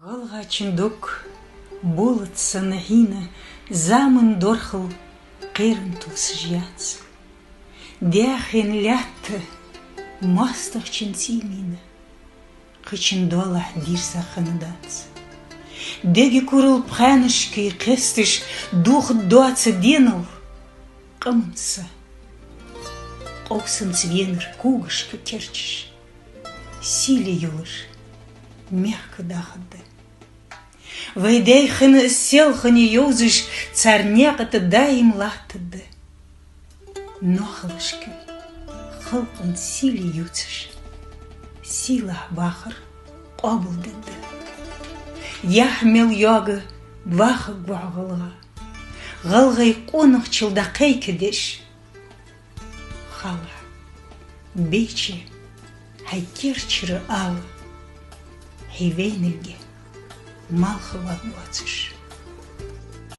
Галга чиндок болотса нахина замын дорхыл қерін тұлсы жияц. Дяхен лятты мастық чинси мина қычындола дирса ханыдац. Деги курыл пханышки қестыш дух дуаца деныл қымынса. Қоқсын цвенгр кугышка терчиш. Силе юлыш мягко дахадды. Вайдай хыны сел хыны юзыш царняқыты дайым латтыды. Нохылышки хылпын силе юцыш. Сила бахыр қобылдыды. Яхмел йога бахы гуағылға. Ғылғай қонық чылдақай кедеш. Хала бейче хайкерчірі алы. Хейвейнілге малхы вагуацыш.